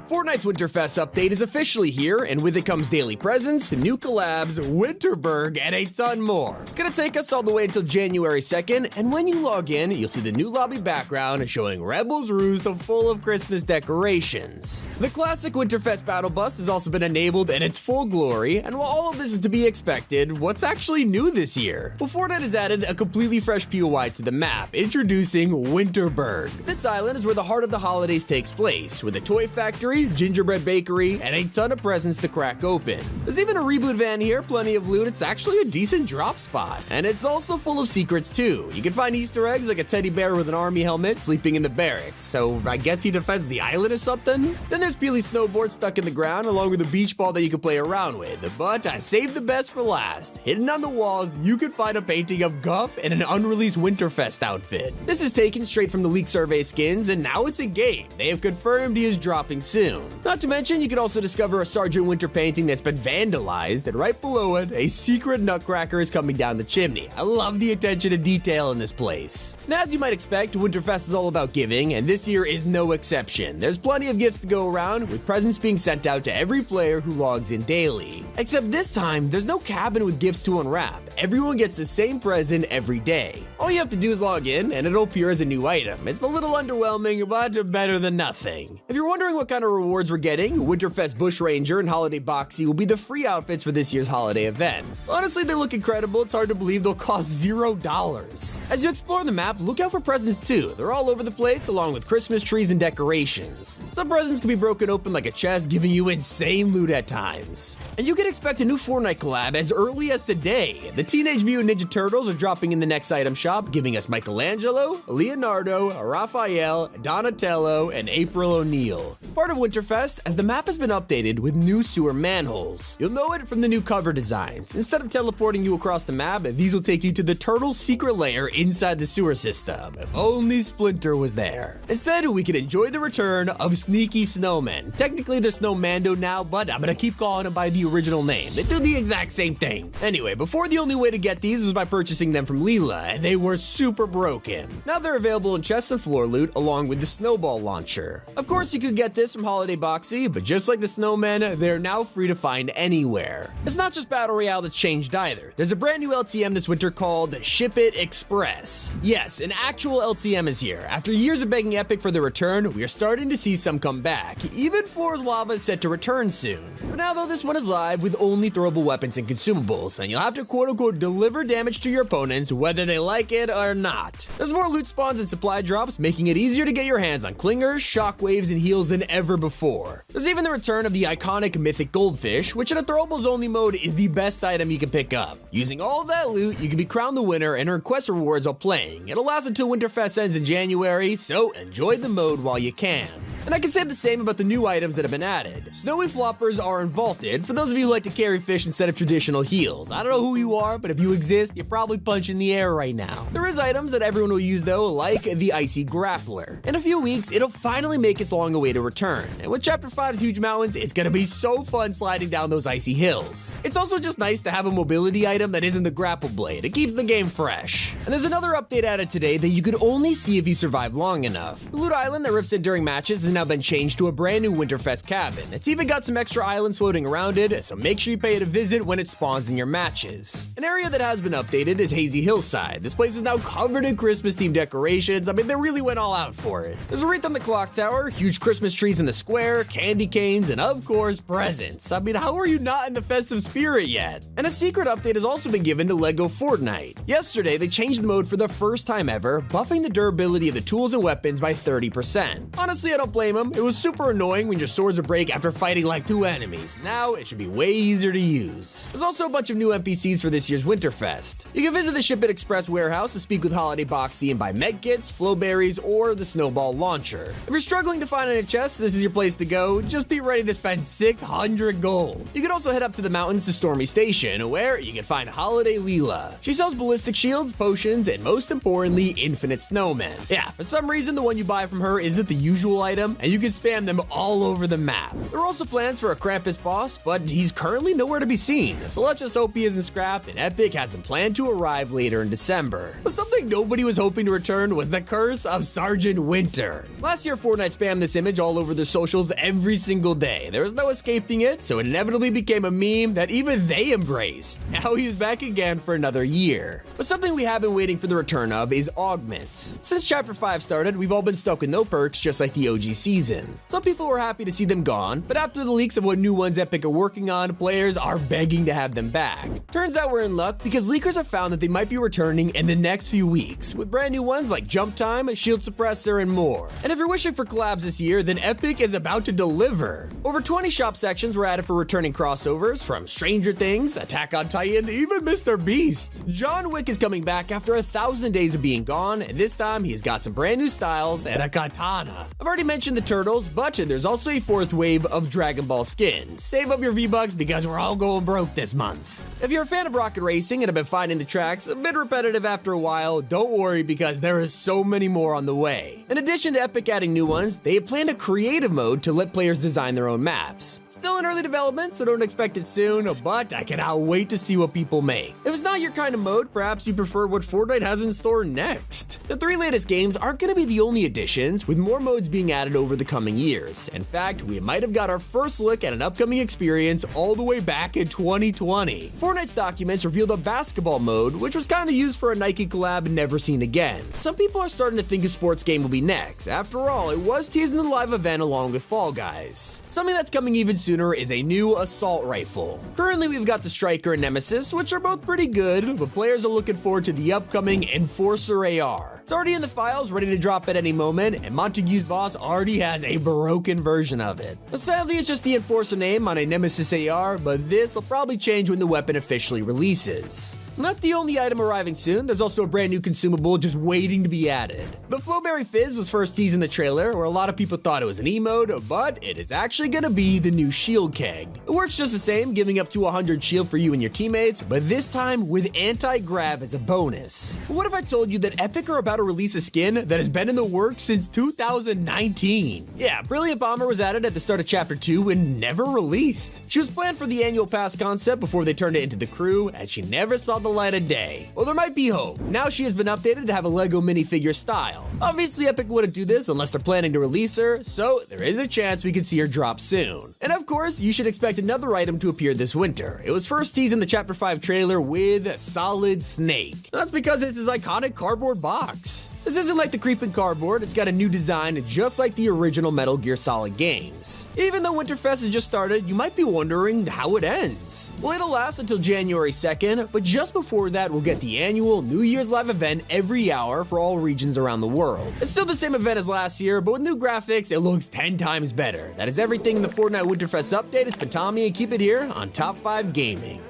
Fortnite's Winterfest update is officially here, and with it comes daily presents, new collabs, Winterberg, and a ton more. It's gonna take us all the way until January 2nd, and when you log in, you'll see the new lobby background showing Rebel's Roost full of Christmas decorations. The classic Winterfest battle bus has also been enabled in its full glory, and while all of this is to be expected, what's actually new this year? Well, Fortnite has added a completely fresh POI to the map, introducing Winterberg. This island is where the heart of the holidays takes place, with a toy factory, gingerbread bakery, and a ton of presents to crack open. There's even a reboot van here, plenty of loot. It's actually a decent drop spot, and it's also full of secrets too. You can find Easter eggs like a teddy bear with an army helmet sleeping in the barracks, so I guess he defends the island or something? Then there's Peely snowboard stuck in the ground along with a beach ball that you can play around with, but I saved the best for last. Hidden on the walls, you could find a painting of Guff in an unreleased Winterfest outfit. This is taken straight from the leaked survey skins, and now it's in game. They have confirmed he is dropping soon. Not to mention, you can also discover a Sergeant Winter painting that's been vandalized, and right below it, a secret nutcracker is coming down the chimney. I love the attention to detail in this place. Now, as you might expect, Winterfest is all about giving, and this year is no exception. There's plenty of gifts to go around, with presents being sent out to every player who logs in daily. Except this time, there's no cabin with gifts to unwrap. Everyone gets the same present every day. All you have to do is log in, and it'll appear as a new item. It's a little underwhelming, but better than nothing. If you're wondering what kind of rewards we're getting, Winterfest Bushranger and Holiday Boxy will be the free outfits for this year's holiday event. Honestly, they look incredible. It's hard to believe they'll cost $0. As you explore the map, look out for presents too. They're all over the place, along with Christmas trees and decorations. Some presents can be broken open like a chest, giving you insane loot at times. And you can expect a new Fortnite collab as early as today. The Teenage Mutant Ninja Turtles are dropping in the next item shop, giving us Michelangelo, Leonardo, Raphael, Donatello, and April O'Neil. Part of Winterfest, as the map has been updated with new sewer manholes. You'll know it from the new cover designs. Instead of teleporting you across the map, these will take you to the turtle's secret lair inside the sewer system. If only Splinter was there. Instead, we can enjoy the return of Sneaky Snowmen. Technically, they're Snowmando now, but I'm gonna keep calling them by the original name. They do the exact same thing. Anyway, before the only way to get these was by purchasing them from Leela, and they were super broken. Now they're available in chests and floor loot, along with the snowball launcher. Of course, you could get this from Holiday Boxy, but just like the snowmen, they're now free to find anywhere. It's not just Battle Royale that's changed either. There's a brand new LTM this winter called Ship It Express. Yes, an actual LTM is here. After years of begging Epic for the return, we are starting to see some come back. Even Floor's Lava is set to return soon. For now though, this one is live with only throwable weapons and consumables, and you'll have to quote-unquote deliver damage to your opponents whether they like it or not. There's more loot spawns and supply drops, making it easier to get your hands on clingers, shockwaves, and heals than ever before. There's even the return of the iconic mythic goldfish, which in a throwables only mode is the best item you can pick up. Using all of that loot, you can be crowned the winner and earn quest rewards while playing. It'll last until Winterfest ends in January, so enjoy the mode while you can. And I can say the same about the new items that have been added. Snowy floppers are vaulted, for those of you who like to carry fish instead of traditional heals. I don't know who you are, but if you exist, you're probably punching the air right now. There is items that everyone will use though, like the Icy Grappler. In a few weeks, it'll finally make its long-awaited return. And with Chapter 5's huge mountains, it's gonna be so fun sliding down those icy hills. It's also just nice to have a mobility item that isn't the grapple blade. It keeps the game fresh. And there's another update added today that you could only see if you survive long enough. The loot island that rips in during matches has now been changed to a brand new Winterfest cabin. It's even got some extra islands floating around it, so make sure you pay it a visit when it spawns in your matches. An area that has been updated is Hazy Hillside. This place is now covered in Christmas-themed decorations. I mean, they really went all out for it. There's a wreath on the clock tower, huge Christmas trees in the square, candy canes, and of course, presents. I mean, how are you not in the festive spirit yet? And a secret update has also been given to LEGO Fortnite. Yesterday, they changed the mode for the first time ever, buffing the durability of the tools and weapons by 30%. Honestly, I don't blame them. It was super annoying when your swords would break after fighting like 2 enemies. Now, it should be way easier to use. There's also a bunch of new NPCs for this year's Winterfest. You can visit the Ship It Express warehouse to speak with Holiday Boxy and buy medkits, flowberries, or the snowball launcher. If you're struggling to find a chest, this is your place to go. Just be ready to spend 600 gold. You can also head up to the mountains to Stormy Station, where you can find Holiday Leela. She sells ballistic shields, potions, and most importantly, infinite snowmen. Yeah, for some reason, the one you buy from her isn't the usual item, and you can spam them all over the map. There are also plans for a Krampus boss, but he's currently nowhere to be seen, so let's just hope he isn't scrapped and and Epic has them planned to arrive later in December. But something nobody was hoping to return was the curse of Sergeant Winter. Last year, Fortnite spammed this image all over their socials every single day. There was no escaping it, so it inevitably became a meme that even they embraced. Now he's back again for another year. But something we have been waiting for the return of is augments. Since Chapter 5 started, we've all been stuck with no perks just like the OG season. Some people were happy to see them gone, but after the leaks of what new ones Epic are working on, players are begging to have them back. Turns out we're in luck because leakers have found that they might be returning in the next few weeks, with brand new ones like Jump Time, Shield Suppressor, and more. And if you're wishing for collabs this year, then Epic is about to deliver. Over 20 shop sections were added for returning crossovers, from Stranger Things, Attack on Titan, even Mr. Beast. John Wick is coming back after 1,000 days of being gone, and this time he's got some brand new styles and a katana. I've already mentioned the turtles, but there's also a fourth wave of Dragon Ball skins. Save up your V-Bucks because we're all going broke this month. If you're a fan of rocket racing and have been finding the tracks a bit repetitive after a while, don't worry because there is so many more on the way. In addition to Epic adding new ones, they have planned a creative mode to let players design their own maps. Still in early development, so don't expect it soon, but I cannot wait to see what people make. If it's not your kind of mode, perhaps you prefer what Fortnite has in store next. The 3 latest games aren't going to be the only additions, with more modes being added over the coming years. In fact, we might have got our first look at an upcoming experience all the way back in 2020. Fortnite's documents revealed a basketball mode, which was kind of used for a Nike collab and never seen again. Some people are starting to think a sports game will be next. After all, it was teased in the live event along with Fall Guys. Something that's coming even sooner is a new assault rifle. Currently, we've got the Striker and Nemesis, which are both pretty good, but players are looking forward to the upcoming Enforcer AR. It's already in the files, ready to drop at any moment, and Montague's boss already has a broken version of it. But sadly, it's just the Enforcer name on a Nemesis AR, but this will probably change when the weapon officially releases. Not the only item arriving soon, there's also a brand new consumable just waiting to be added. The Flowberry Fizz was first teased in the trailer, where a lot of people thought it was an emote, but it is actually gonna be the new shield keg. It works just the same, giving up to 100 shield for you and your teammates, but this time with anti-grav as a bonus. But what if I told you that Epic are about to release a skin that has been in the works since 2019? Yeah, Brilliant Bomber was added at the start of Chapter 2 and never released. She was planned for the annual pass concept before they turned it into the crew, and she never saw the light of day. Well, there might be hope. Now she has been updated to have a Lego minifigure style. Obviously, Epic wouldn't do this unless they're planning to release her, so there is a chance we could see her drop soon. And of course, you should expect another item to appear this winter. It was first teased in the Chapter 5 trailer with Solid Snake. That's because it's his iconic cardboard box. This isn't like the creeping cardboard, it's got a new design just like the original Metal Gear Solid games. Even though Winterfest has just started, you might be wondering how it ends. Well, it'll last until January 2nd, but just before that, we'll get the annual New Year's Live event every hour for all regions around the world. It's still the same event as last year, but with new graphics, it looks 10 times better. That is everything in the Fortnite Winterfest update. It's been Tommy, and keep it here on Top 5 Gaming.